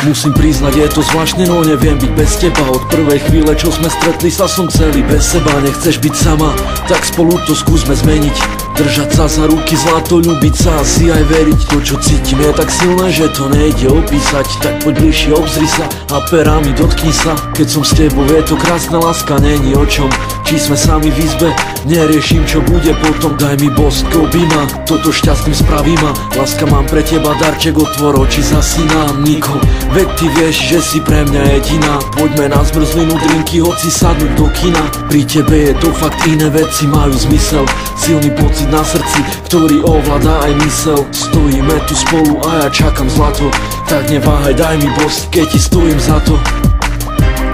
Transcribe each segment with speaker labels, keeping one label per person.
Speaker 1: Musím priznať, je to zvláštne, no neviem byť bez teba. Od prvej chvíle, čo sme stretli sa, som celý bez seba. Nechceš byť sama, tak spolu to skúsme zmeniť. Držať sa za ruky, zlato, ľúbiť sa, asi aj veriť. To, čo cítim, je tak silné, že to nejde opísať. Tak poď bližšie, obzri sa a perami dotkni sa. Keď som s tebou, je to krásna láska, není o čom. Či sme sami v izbe, neriešim, čo bude potom. Daj mi bosk, objíma, toto šťastným spraví ma. Láska, mám pre teba darček, otvor oči, zasínam, Niko. Veď ty vieš, že si pre mňa jediná. Poďme na zmrzlinu, drinky, hoci sadnúť do kina. Pri tebe je to fakt iné, veci majú zmysel. Silný pocit na srdci, ktorý ovláda aj mysel. Stojíme tu spolu a ja čakám zlato. Tak neváhaj, daj mi bosk, keď ti stojím za to.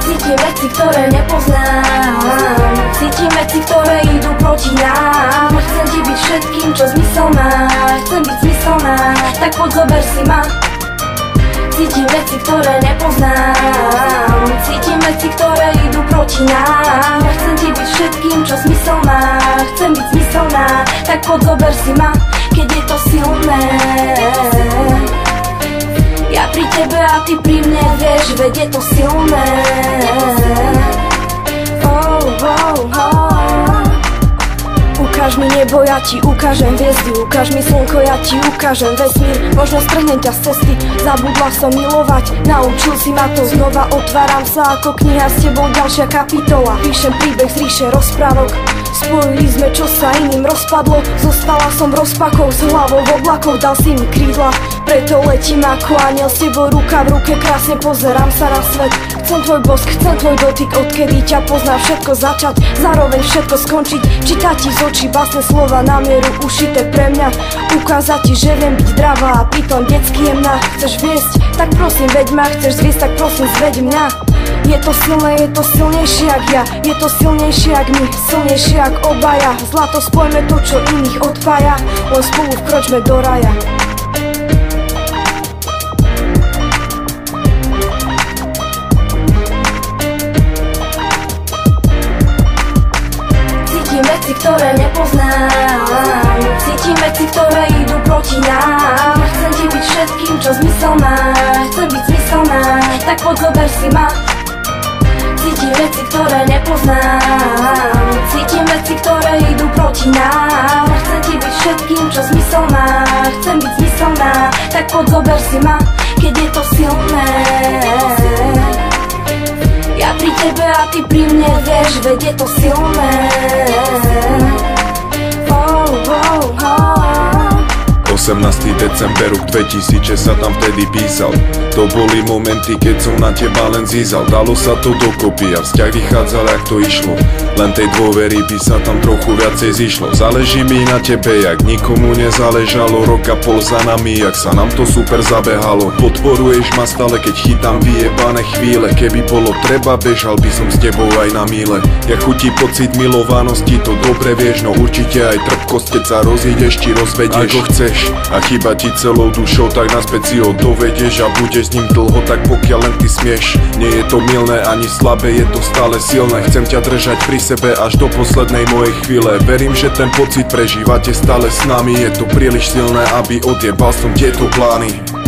Speaker 2: Cítim veci, ktoré nepoznám. Cítim veci, ktoré idú proti nám. Chcem ti byť všetkým, čo zmysel má. Chcem byť zmyselná, tak poď zober si ma. Cítim veci, ktoré nepoznám. Cítim veci, ktoré idú proti nám. Chcem ti byť všetkým, čo zmysel má. Chcem byť zmyselná, tak poď zober si ma. Keď je to silné, ja pri tebe a ty pri mne, vieš, veď je to silné. Ukáž mi nebo, ja ti ukážem hviezdy. Ukáž mi slnko, ja ti ukážem vesmír. Možno strhnem ťa z cesty, zabudla som milovať. Naučil si ma to znova, otváram sa ako kniha, s tebou ďalšia kapitola. Píšem príbeh z ríše rozprávok. Spojili sme, čo sa iným rozpadlo. Zostala som rozpakou, s hlavou v oblakoch, dal si mi krídla. Preto letím ako aniel, s tebou ruka v ruke, krásne pozerám sa na svet. Chcem tvoj bosk, chcem tvoj dotyk, odkedy ťa poznám, všetko začať, zároveň všetko skončiť. Čítať ti z očí básne slova na mieru, ušité pre mňa. Ukázať ti, že viem byť dravá a pritom detsky jemná. Chceš viesť, tak prosím veď ma, chceš zviesť, tak prosím zveď mňa. Je to silné, je to silnejšie jak ja, je to silnejšie jak my, silnejšie jak obaja. Zlato, spojme to, čo iných odpája, len spolu vkročme do raja. Cítim veci, ktoré nepoznám. Cítim veci, ktoré idú proti nám. Chcem ti byť všetkým, čo zmysel má. Chcem byť zmyselná, tak poď zober si ma. Cítim veci, ktoré nepoznám. Cítim veci, ktoré idú proti nám. Chcem ti byť všetkým, čo zmysel má. Chcem byť zmyselná, tak poď zober si ma. Keď je to silné, ja pri tebe a ty pri mne, vieš, veď je to silné.
Speaker 3: 18. december 2006 sa tam vtedy písal. To boli momenty, keď som na teba len zízal. Dalo sa to dokopy a vzťah vychádzal, jak to išlo. Len tej dôvery by sa tam trochu viacej zišlo. Záleží mi na tebe, jak nikomu nezáležalo. Rok a pol za nami, jak sa nám to super zabehalo. Podporuješ ma stále, keď chytám vyjebané chvíle. Keby bolo treba, bežal by som s tebou aj na míle. Ja chutí pocit milovanosti, to dobre vieš. No určite aj trpkosť, keď sa rozídeš či rozvedieš. Ako chceš a chýba ti celou dušou, tak naspäť si ho dovedieš a budeš s ním dlho, tak pokiaľ len ty smieš. Nie je to milné ani slabé, je to stále silné. Chcem ťa držať pri sebe až do poslednej mojej chvíle. Verím, že ten pocit prežívate stále s nami. Je to príliš silné, aby odjebal som tieto plány.